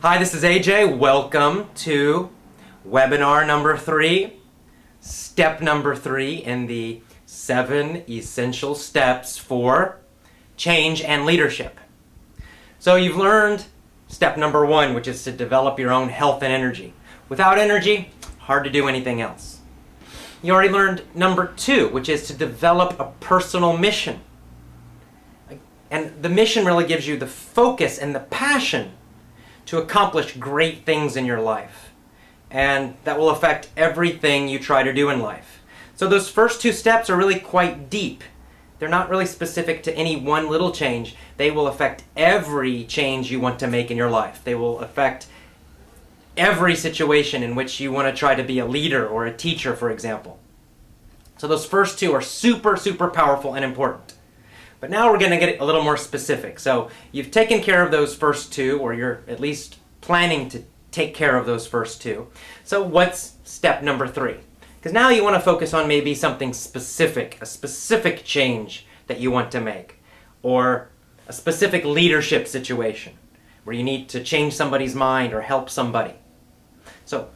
Hi, this is AJ. Welcome to webinar number 3, step number 3 in the 7 essential steps for change and leadership. So you've learned step number 1, which is to develop your own health and energy. Without energy, hard to do anything else. You already learned number 2, which is to develop a personal mission. And the mission really gives you the focus and the passion to accomplish great things in your life. And that will affect everything you try to do in life. So those first 2 steps are really quite deep. They're not really specific to any one little change. They will affect every change you want to make in your life. They will affect every situation in which you want to try to be a leader or a teacher, for example. So those first 2 are super powerful and important. But now we're going to get a little more specific. So you've taken care of those first 2, or you're at least planning to take care of those first 2. So what's step number 3? Because now you want to focus on maybe something specific, a specific change that you want to make, or a specific leadership situation where you need to change somebody's mind or help somebody. So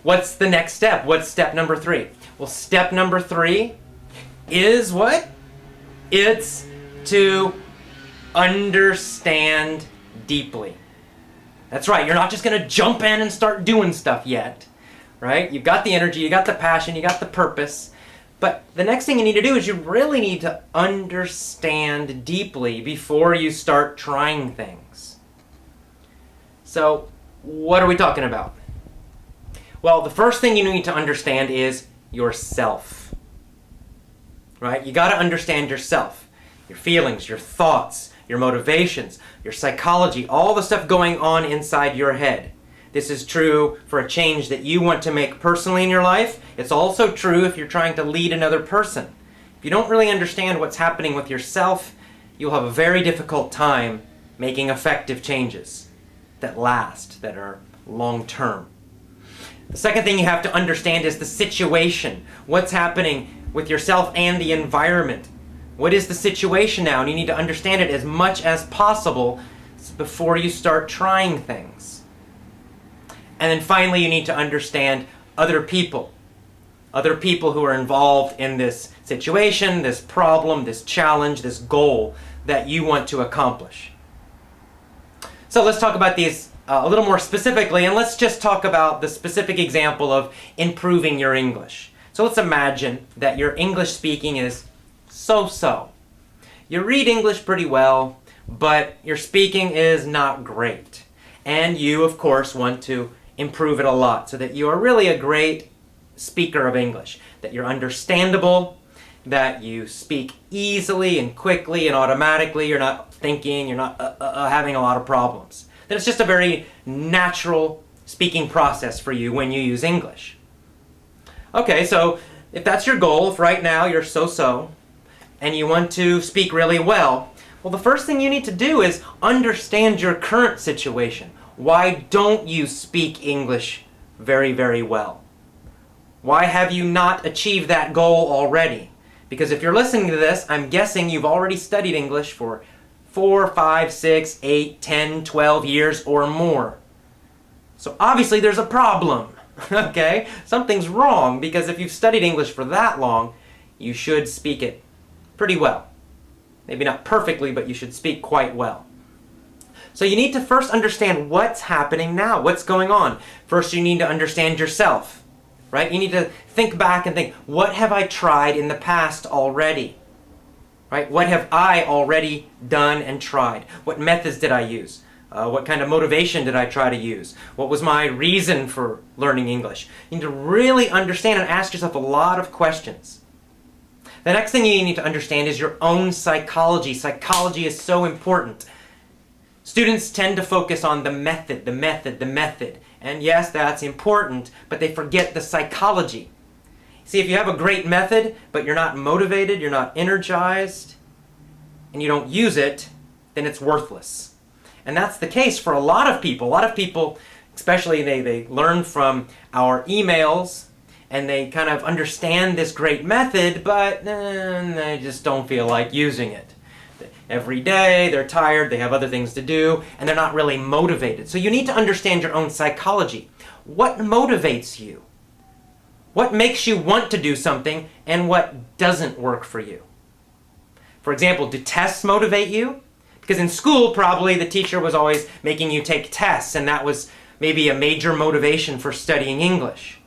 what's the next step? What's step number 3? Well, step number 3 is what? It's to understand deeply. That's right, you're not just going to jump in and start doing stuff yet, right? You've got the energy, you got the passion, you got the purpose, but the next thing you need to do is you really need to understand deeply before you start trying things. So, what are we talking about? Well, the first thing you need to understand is yourself, right? You got to understand yourself. Your feelings, your thoughts, your motivations, your psychology, all the stuff going on inside your head. This is true for a change that you want to make personally in your life. It's also true if you're trying to lead another person. If you don't really understand what's happening with yourself, you'll have a very difficult time making effective changes that last, that are long-term. The second thing you have to understand is the situation. What's happening with yourself and the environment? What is the situation now? And you need to understand it as much as possible before you start trying things. And then finally, you need to understand other people. Other people who are involved in this situation, this problem, this challenge, this goal that you want to accomplish. So let's talk about these a little more specifically, and let's just talk about the specific example of improving your English. So let's imagine that your English speaking is so-so. You read English pretty well, but your speaking is not great. And you, of course, want to improve it a lot so that you are really a great speaker of English, that you're understandable, that you speak easily and quickly and automatically, you're not thinking, you're not having a lot of problems. That it's just a very natural speaking process for you when you use English. Okay, so if that's your goal, if right now you're so-so, and you want to speak really well, well, the first thing you need to do is understand your current situation. Why don't you speak English very well? Why have you not achieved that goal already? Because if you're listening to this, I'm guessing you've already studied English for 4, 5, 6, 8, 10, 12 years or more. So obviously there's a problem, okay? Something's wrong, because if you've studied English for that long, you should speak it pretty well. Maybe not perfectly, but you should speak quite well. So you need to first understand what's happening now, what's going on. First, you need to understand yourself, right? You need to think back and think, what have I tried in the past already? Right? What have I already done and tried? What methods did I use? What kind of motivation did I try to use? What was my reason for learning English? You need to really understand and ask yourself a lot of questions. The next thing you need to understand is your own psychology. Psychology is so important. Students tend to focus on the method. And yes, that's important, but they forget the psychology. See, if you have a great method, but you're not motivated, you're not energized, and you don't use it, then it's worthless. And that's the case for a lot of people. A lot of people, especially they learn from our emails, and they kind of understand this great method, but they just don't feel like using it. every day, they're tired, they have other things to do, and they're not really motivated. So you need to understand your own psychology. What motivates you? What makes you want to do something, and what doesn't work for you? For example, do tests motivate you? Because in school, probably the teacher was always making you take tests, and that was maybe a major motivation for studying English.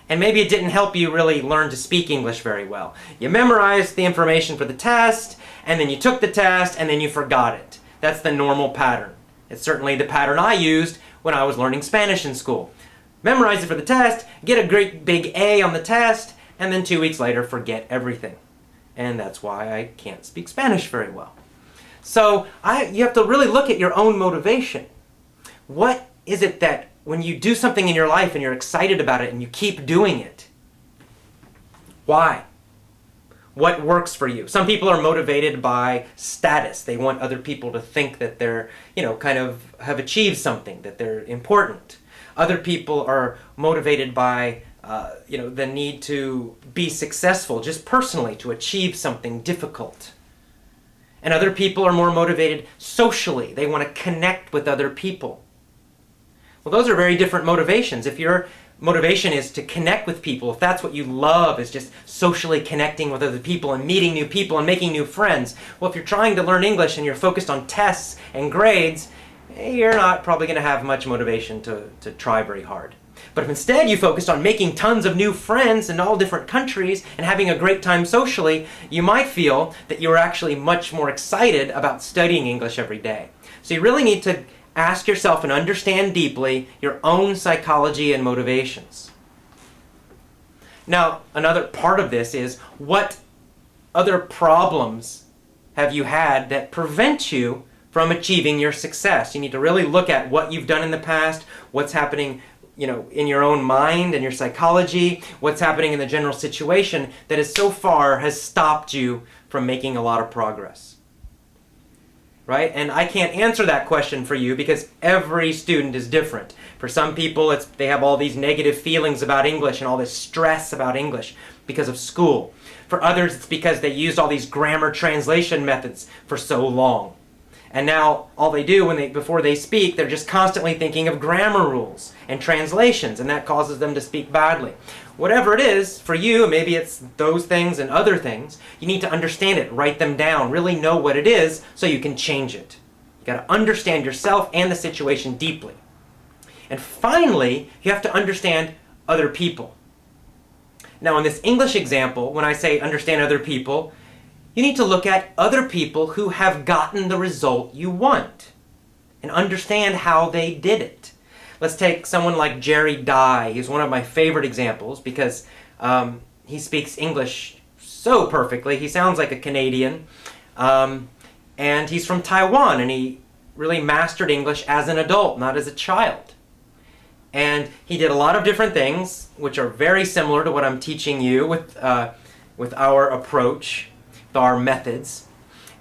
And maybe it didn't help you really learn to speak English very well. You memorized the information for the test, and then you took the test, and then you forgot it. That's the normal pattern. It's certainly the pattern I used when I was learning Spanish in school. Memorize it for the test, get a great big A on the test, and then 2 weeks later forget everything. And that's why I can't speak Spanish very well. So you have to really look at your own motivation. What is it that when you do something in your life and you're excited about it and you keep doing it? Why? What works for you? Some people are motivated by status. They want other people to think that they're, kind of have achieved something, that they're important. Other people are motivated by, the need to be successful, just personally, to achieve something difficult. And other people are more motivated socially. They want to connect with other people. Well, those are very different motivations. If your motivation is to connect with people, if that's what you love, is just socially connecting with other people and meeting new people and making new friends, well, if you're trying to learn English and you're focused on tests and grades, you're not probably going to have much motivation to try very hard. But if instead you focused on making tons of new friends in all different countries and having a great time socially, you might feel that you're actually much more excited about studying English every day. So you really need to ask yourself and understand deeply your own psychology and motivations. Now, another part of this is, what other problems have you had that prevent you from achieving your success? You need to really look at what you've done in the past, what's happening in your own mind and your psychology, what's happening in the general situation that so far has stopped you from making a lot of progress. Right? And I can't answer that question for you because every student is different. For some people, they have all these negative feelings about English and all this stress about English because of school. For others, it's because they used all these grammar translation methods for so long. And now all they do before they speak, they're just constantly thinking of grammar rules and translations, and that causes them to speak badly. Whatever it is for you, maybe it's those things and other things, you need to understand it, write them down, really know what it is so you can change it. You got to understand yourself and the situation deeply. And finally, you have to understand other people. Now in this English example, when I say understand other people, you need to look at other people who have gotten the result you want and understand how they did it. Let's take someone like Jerry Dye. He's one of my favorite examples because he speaks English so perfectly. He sounds like a Canadian. And he's from Taiwan, and he really mastered English as an adult, not as a child. And he did a lot of different things, which are very similar to what I'm teaching you with our approach, our methods,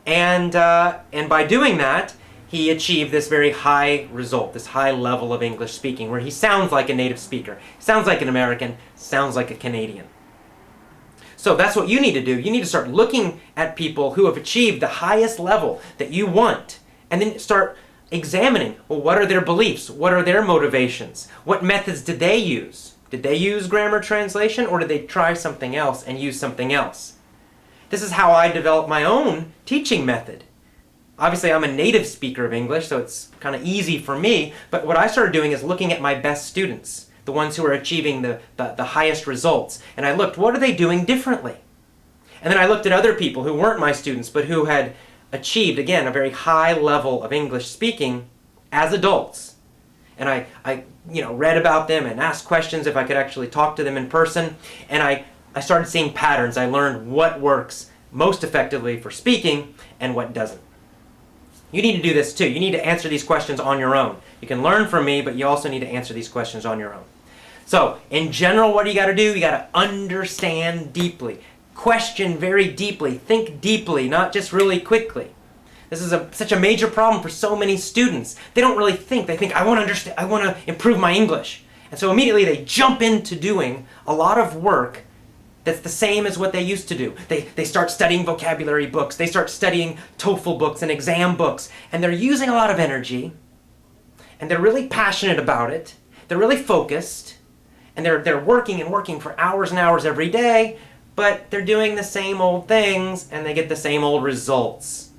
and by doing that, he achieved this very high result, this high level of English speaking, where he sounds like a native speaker, sounds like an American, sounds like a Canadian. So that's what you need to do. You need to start looking at people who have achieved the highest level that you want, and then start examining, well, what are their beliefs? What are their motivations? What methods did they use? Did they use grammar translation, or did they try something else and use something else? This is how I developed my own teaching method. Obviously, I'm a native speaker of English, so it's kind of easy for me, but what I started doing is looking at my best students, the ones who are achieving the highest results, and I looked, what are they doing differently? And then I looked at other people who weren't my students, but who had achieved, again, a very high level of English speaking as adults. And I read about them and asked questions if I could actually talk to them in person, and I started seeing patterns. I learned what works most effectively for speaking and what doesn't. You need to do this too. You need to answer these questions on your own. You can learn from me, but you also need to answer these questions on your own. So, in general, what do you got to do? You got to understand deeply. Question very deeply. Think deeply, not just really quickly. This is such a major problem for so many students. They don't really think. They think, I want to understand, I want to improve my English. And so immediately they jump into doing a lot of work that's the same as what they used to do. They start studying vocabulary books, they start studying TOEFL books and exam books, and they're using a lot of energy, and they're really passionate about it, they're really focused, and they're working and working for hours and hours every day, but they're doing the same old things, and they get the same old results.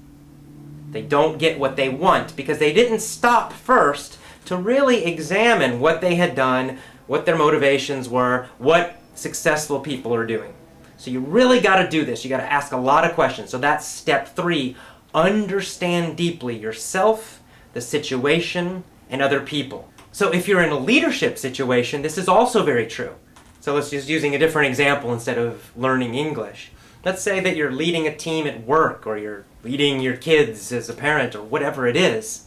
They don't get what they want because they didn't stop first to really examine what they had done, what their motivations were, what successful people are doing. So you really got to do this. You got to ask a lot of questions. So that's step 3. Understand deeply yourself, the situation, and other people. So if you're in a leadership situation, this is also very true. So let's just using a different example instead of learning English. Let's say that you're leading a team at work, or you're leading your kids as a parent, or whatever it is.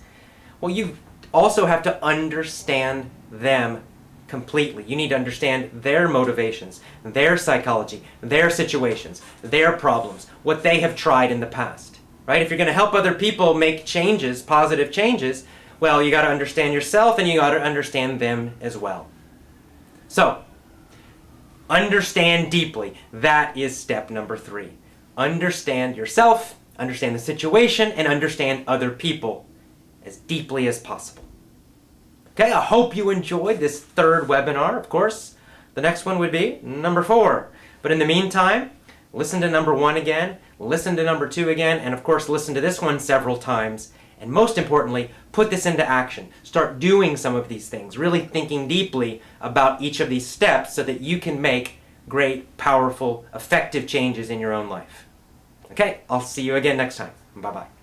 Well, you also have to understand them completely. You need to understand their motivations, their psychology, their situations, their problems, what they have tried in the past. Right? If you're going to help other people make changes, positive changes, well, you got to understand yourself and you got to understand them as well. So, understand deeply. That is step number 3. Understand yourself, understand the situation, and understand other people as deeply as possible. Okay, I hope you enjoyed this 3rd webinar. Of course, the next one would be number 4. But in the meantime, listen to number 1 again, listen to number 2 again, and of course listen to this one several times. And most importantly, put this into action. Start doing some of these things, really thinking deeply about each of these steps so that you can make great, powerful, effective changes in your own life. Okay, I'll see you again next time. Bye-bye.